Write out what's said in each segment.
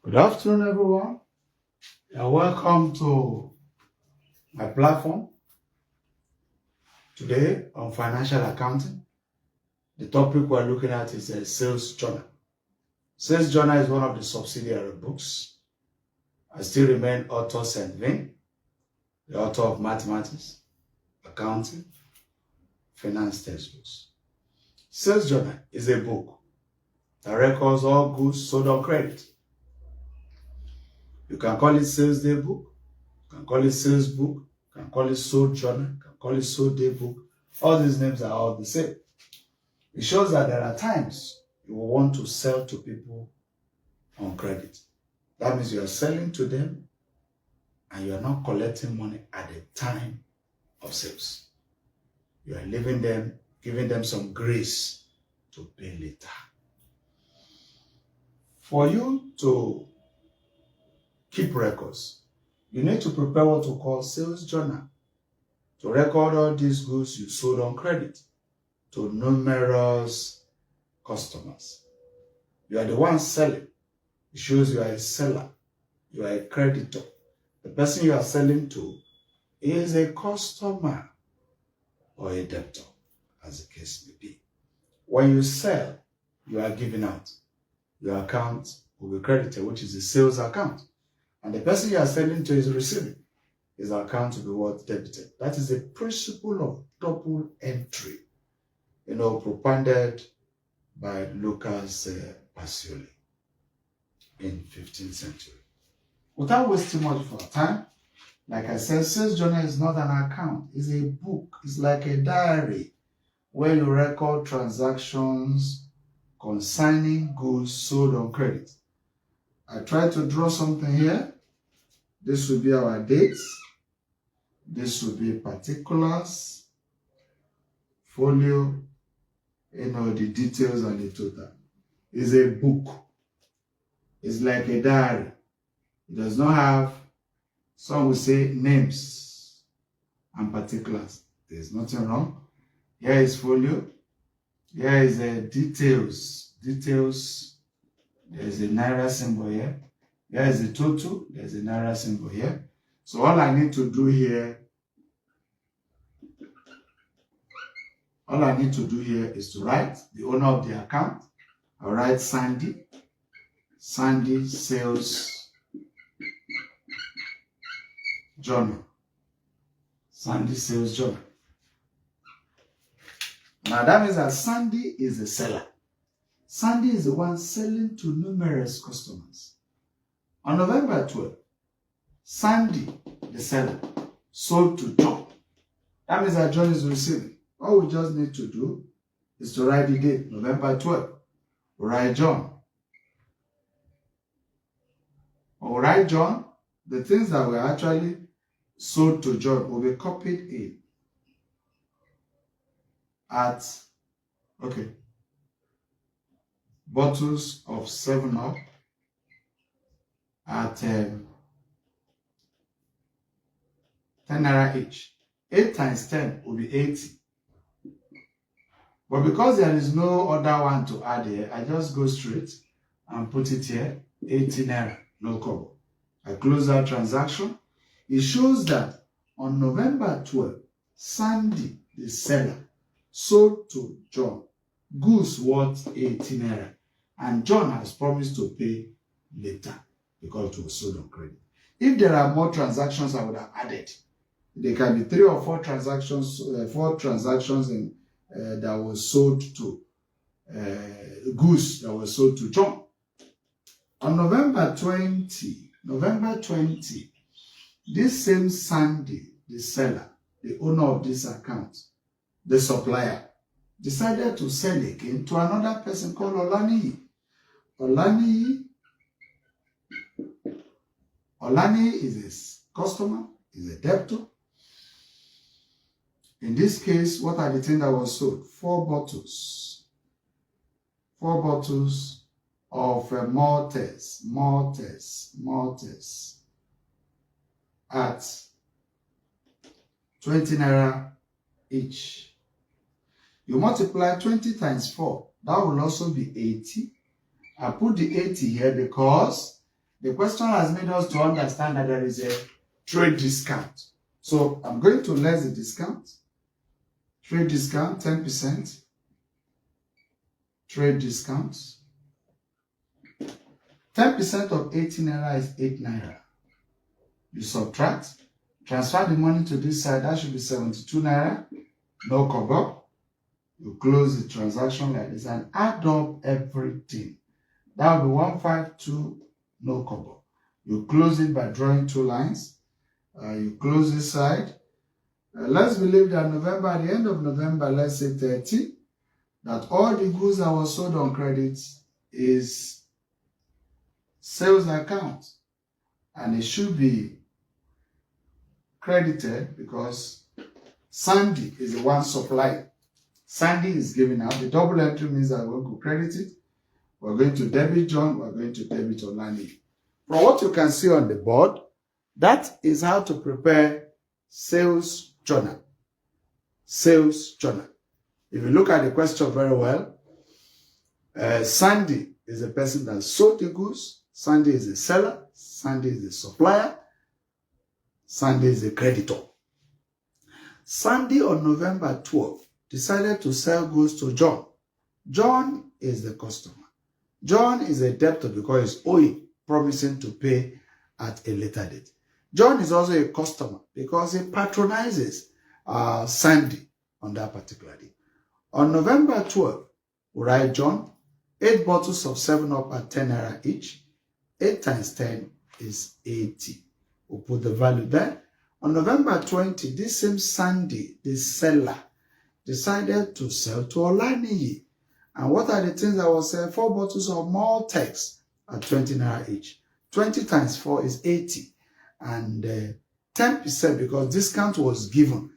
Good afternoon, everyone, and welcome to my platform. Today on financial accounting, the topic we're looking at is a sales journal. Sales journal is one of the subsidiary books. I still remain Author Saint Vinn, the author of mathematics, accounting, finance textbooks. Sales journal is a book that records all goods sold on credit. You can call it sales day book, you can call it sales book, you can call it sold journal, you can call it sold day book. All these names are all the same. It shows that there are times you will want to sell to people on credit. That means you are selling to them and you are not collecting money at the time of sales. You are leaving them, giving them some grace to pay later. For you to keep records, you need to prepare what we call sales journal to record all these goods you sold on credit to numerous customers. You are the one selling. It shows you are a seller. You are a creditor. The person you are selling to is a customer or a debtor, as the case may be. When you sell, you are giving out. Your account will be credited, which is the sales account. And the person you are selling to is receiving. His account will be what? Debited. That is the principle of double entry, propounded by Lucas Pacioli in 15th century. Without wasting much of our time, like I said, sales journal is not an account. It's a book. It's like a diary where you record transactions concerning goods sold on credit. I tried to draw something here. This will be our dates. This will be particulars, folio, the details and the total. It's a book. It's like a diary. It does not have, some will say, names and particulars. There's nothing wrong. Here is folio. Here is details. Details. There's a naira symbol here. Here is the total. There's a naira symbol here. So all I need to do here is to write the owner of the account. I'll write Sandy Sales Journal. Sandy Sales Journal. Now that means that Sandy is the seller. Sandy is the one selling to numerous customers. On November 12th, Sandy, the seller, sold to John. That means that John is receiving. All we just need to do is to write the date, November 12th. We'll write John. When we write John, the things that were actually sold to John will be copied in at, bottles of 7-Up at 10 naira each. 8 times 10 will be 80. But because there is no other one to add here, I just go straight and put it here, 80 naira, no cover. I close that transaction. It shows that on November 12th, Sandy, the seller, sold to John goods worth 80 naira. And John has promised to pay later because it was sold on credit. If there are more transactions, I would have added. There can be 3 or 4 transactions, that was sold to goods that were sold to John. On November 20, this same Sandy, the seller, the owner of this account, the supplier, decided to sell again to another person called Olaniyi. Olaniyi is a customer, is a debtor. In this case, what are the things that was sold? 4 bottles. 4 bottles of Maltese at 20 naira each. You multiply 20 times 4. That will also be 80. I put the 80 here because The question has made us to understand that there is a trade discount. So I'm going to less the discount. Trade discount, 10%. Trade discounts. 10% of 80 naira is 8 naira. You subtract, transfer the money to this side, that should be 72 naira, no kobo. You close the transaction like this and add up everything. That will be 152, no kobo. You close it by drawing 2 lines. You close this side. Let's believe that November, at the end of November, let's say 30, that all the goods that were sold on credit is sales account. And it should be credited because Sandy is the one supplying. Sandy is giving out. The double entry means that we're going to credit it. We're going to debit John. We're going to debit Olani. From what you can see on the board, that is how to prepare sales journal. Sales journal. If you look at the question very well, Sandy is the person that sold the goods. Sandy is the seller. Sandy is the supplier. Sandy is the creditor. Sandy on November 12th decided to sell goods to John. John is the customer. John is a debtor because he's owing, promising to pay at a later date. John is also a customer because he patronizes Sandy on that particular day. On November 12th, we write John, 8 bottles of 7-Up at 10 naira each. 8 times 10 is 80. We'll put the value there. On November 20, this same Sandy, the seller, decided to sell to Olaniyi. And what are the things that was said? 4 bottles of Maltex at 20 naira each. 20 times 4 is 80. And 10% because discount was given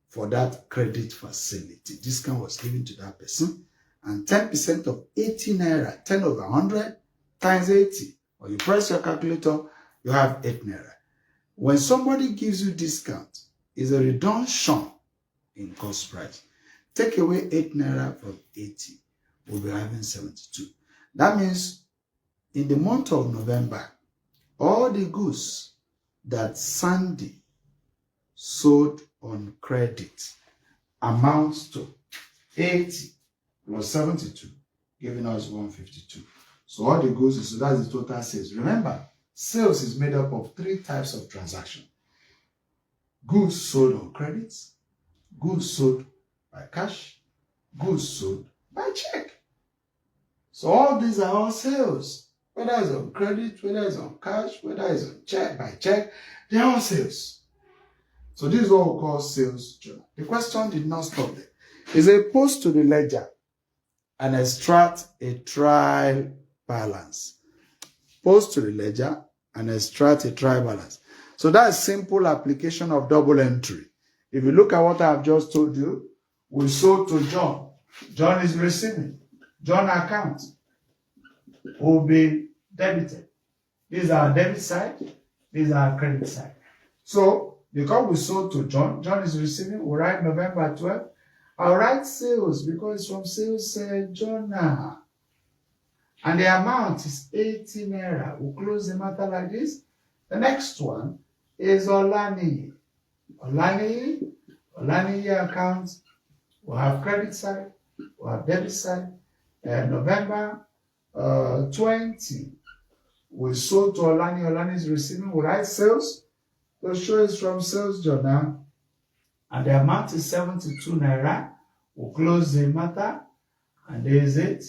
for that credit facility. Discount was given to that person. And 10% of 80 naira, 10 over 100 times 80. Or you press your calculator, you have 8 naira. When somebody gives you discount, it's a reduction in cost price. Take away 8 naira from 80, we'll be having 72. That means in the month of November, all the goods that Sandy sold on credit amounts to 80 plus 72, giving us 152. So all the goods, so that's the total sales. Remember, sales is made up of 3 types of transaction. Goods sold on credits, goods sold by cash, goods sold by check. So all these are all sales. Whether it's on credit, whether it's on cash, whether it's on check, by check, they're all sales. So this is what we call sales journal. The question did not stop there. It's a post to the ledger and extract a trial balance. Post to the ledger and extract a trial balance. So that's simple application of double entry. If you look at what I've just told you, we sold to John. John is receiving. John account will be debited. This is our debit side. This is our credit side. So, because we sold to John, John is receiving. We write November 12th. I'll write sales because it's from sales journal. And the amount is 80 naira. We'll close the matter like this. The next one is Olaniyi. Olaniyi account. We'll have credit side. We'll have debit side. November 20. We sold to Olani. Olani is receiving. We write sales. The show is from sales journal. And the amount is 72 naira. We'll close the matter. And there is it.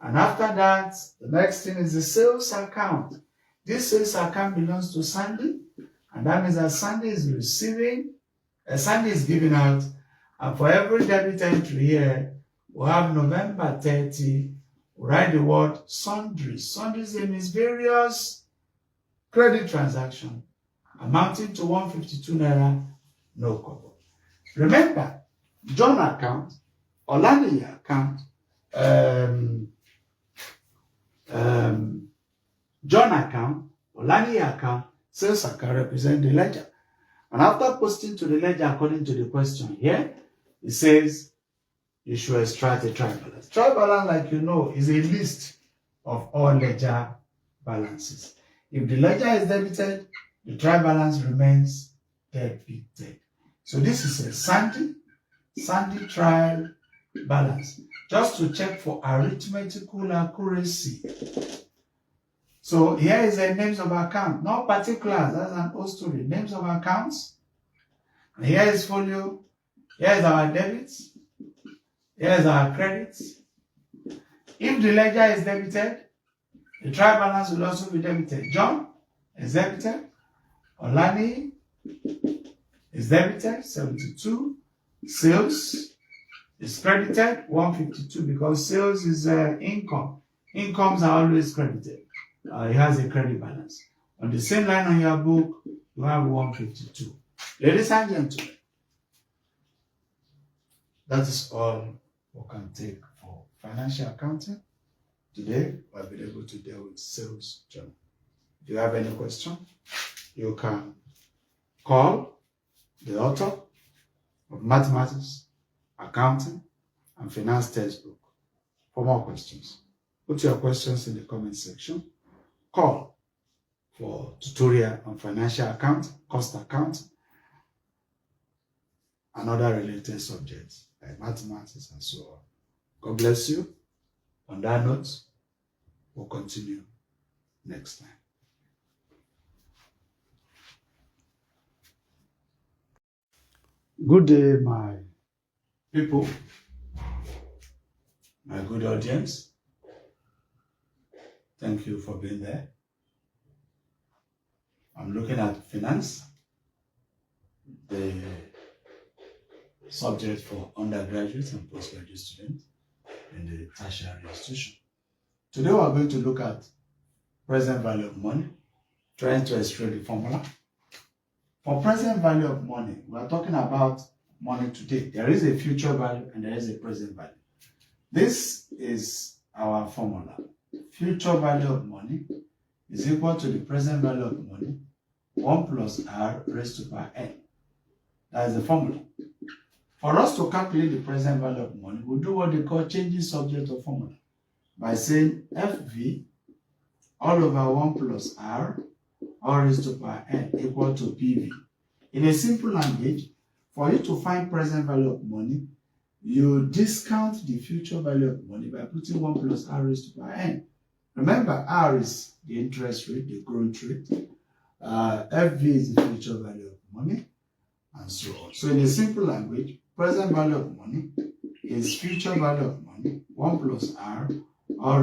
And after that, the next thing is the sales account. This sales account belongs to Sandy. And that means that Sandy is receiving, Sandy is giving out. And for every debit entry here, we'll have November 30. We'll write the word sundry. Sundry means various credit transaction amounting to 152 naira, no kobo. Remember, John account, Olaniyi account, John account, Olaniyi account, sales account represent the ledger. And after posting to the ledger according to the question here, it says you should extract a trial balance. Trial balance, like you know, is a list of all ledger balances. If the ledger is debited, the trial balance remains debited. So this is a sandy trial balance, just to check for arithmetical accuracy. So here is the names of account, not particulars, that's an old story. Names of accounts. And here is folio. Here is our debits. Here is our credits. If the ledger is debited, the trial balance will also be debited. John is debited. Olani is debited, 72. Sales is credited, 152, because sales is income. Incomes are always credited. It has a credit balance. On the same line on your book, you have 152. Ladies and gentlemen, that is all we can take for financial accounting. Today, we've been able to deal with sales journal. If you have any question, you can call the author of Mathematics, Accounting, and Finance textbook for more questions. Put your questions in the comment section. Call for tutorial on financial accounting, cost accounting, and other related subjects like mathematics and so on. God bless you. On that note, we'll continue next time. Good day, my people, my good audience. Thank you for being there. I'm looking at finance, the subject for undergraduate and postgraduate students in the tertiary institution. Today we are going to look at present value of money, trying to extract the formula. For present value of money, we are talking about money today. There is a future value and there is a present value. This is our formula. Future value of money is equal to the present value of money, 1 plus r raised to power n. That is the formula. For us to calculate the present value of money, we'll do what they call changing subject of formula by saying FV all over 1 plus r raised to power n equal to PV. In a simple language, for you to find present value of money, you discount the future value of money by putting 1 plus r raised to power n. Remember, r is the interest rate, the growth rate. FV is the future value of money, and so on. So in a simple language, present value of money is future value of money, 1 plus r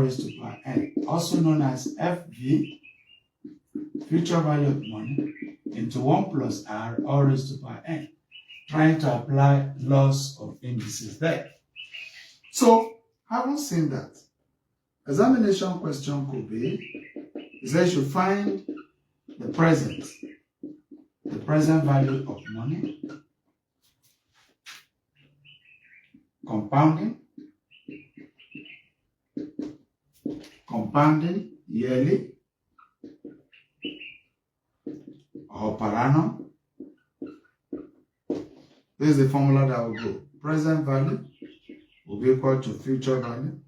raised to power n, also known as FV, future value of money, into 1 plus r raised to power n, trying to apply laws of indices there. So, having seen that, examination question could be, it says you find the present value of money, compounding yearly or per annum. This is the formula that will go. Present value will be equal to future value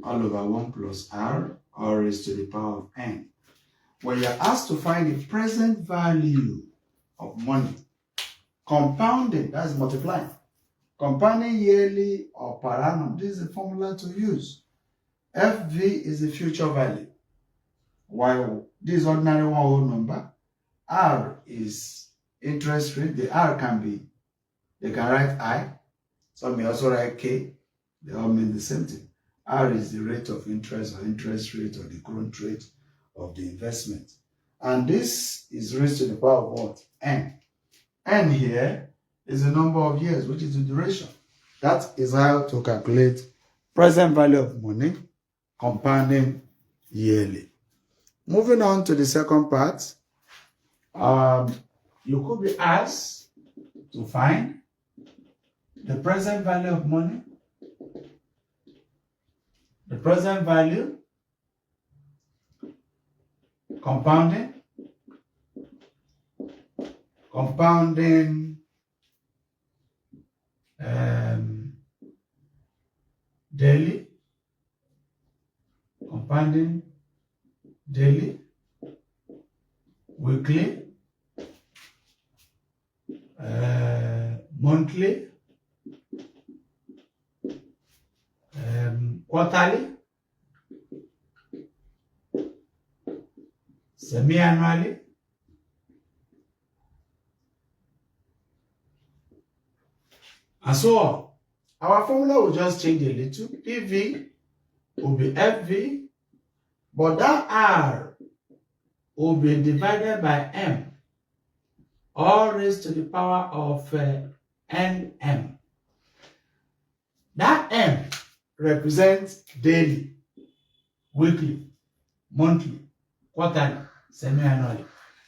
all over 1 plus r raised to the power of n. When you're asked to find the present value of money, compounding, that's multiplying, compounding yearly or per annum, this is the formula to use. FV is the future value, while this ordinary one whole number, R is interest rate. The R can be, they can write I, some may also write K, they all mean the same thing. R is the rate of interest or interest rate or the growth rate of the investment. And this is raised to the power of what? N. N here is the number of years, which is the duration. That is how to calculate present value of money, compounding yearly. Moving on to the second part, you could be asked to find the present value of money, the present value, compounding daily, weekly, monthly, quarterly, semi-annually, and so on. Our formula will just change a little. PV will be FV, but that R will be divided by M, all raised to the power of NM. That M represents daily, weekly, monthly, quarterly, semi-annually.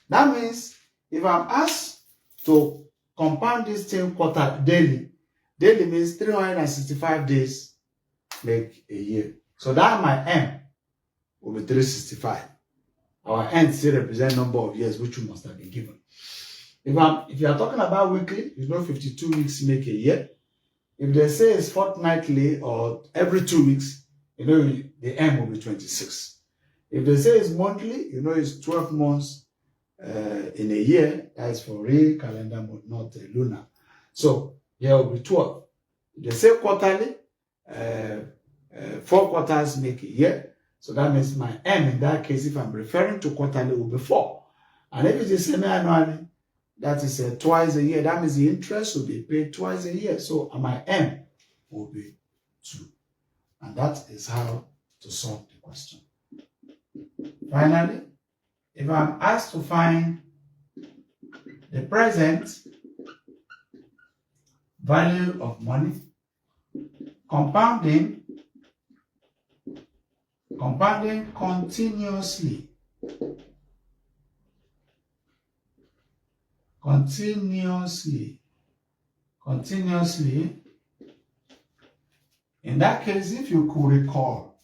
That means if I'm asked to compound this thing daily means 365 days make a year. So that my M will be 365. Our N still represent number of years which you must have been given. If you are talking about weekly, 52 weeks make a year. If they say it's fortnightly or every 2 weeks, the M will be 26. If they say it's monthly, it's 12 months in a year. That is for real calendar month, not lunar. So here will be 12. If they say quarterly, 4 quarters make a year. So that means my M in that case, if I'm referring to quarterly, will be 4. And if it is semi-annually, that is twice a year. That means the interest will be paid twice a year. So my M will be 2. And that is how to solve the question. Finally, if I'm asked to find the present value of money, compounding continuously. In that case, if you could recall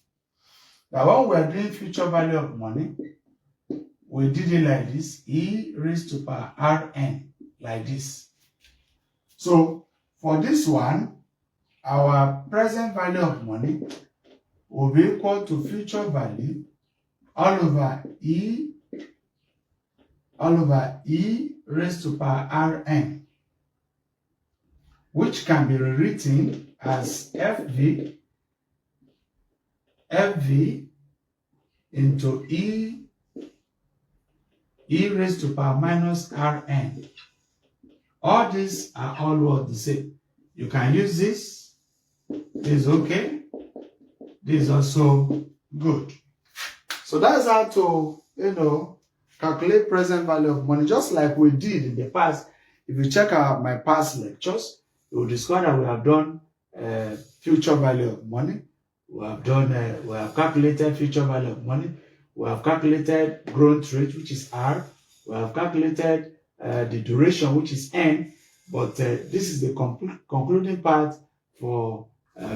that when we are doing future value of money, we did it like this, E raised to power Rn, like this. So for this one, our present value of money will be equal to future value all over E raised to power Rn, which can be rewritten as FV into E raised to power minus Rn. All these are all the same. You can use this. This is okay. This is also good. So that's how to, calculate present value of money, just like we did in the past. If you check out my past lectures, you will discover that we have done future value of money. We have calculated future value of money. We have calculated growth rate, which is R. We have calculated the duration, which is N. But this is the concluding part for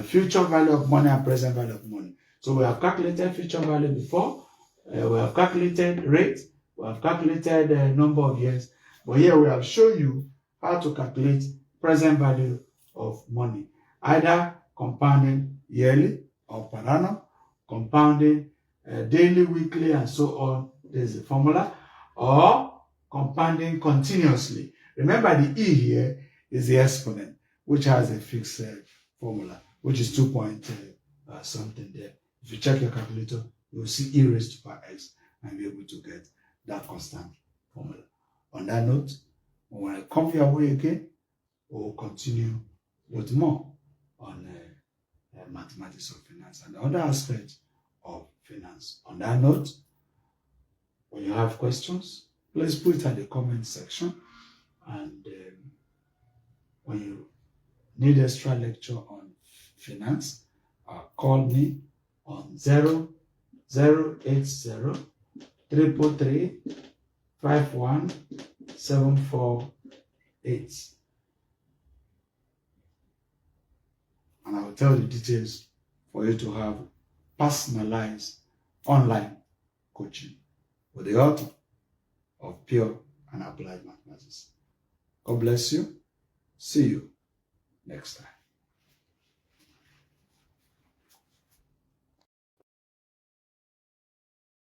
future value of money and present value of money. So we have calculated future value before. We have calculated rate. We have calculated number of years. But here we have shown you how to calculate present value of money. Either compounding yearly or per annum, compounding daily, weekly, and so on. There's the formula. Or compounding continuously. Remember the E here is the exponent, which has a fixed formula, which is 2 point something there. If you check your calculator, you will see E raised to power X and be able to get that constant formula. On that note, when I come your way again, we'll continue with more on mathematics of finance and other aspects of finance. On that note, when you have questions, please put it at the comment section. And when you need extra lecture on finance, call me on 08033351748. And I will tell you details for you to have personalized online coaching with the author of Pure and Applied Mathematics. God bless you. See you next time.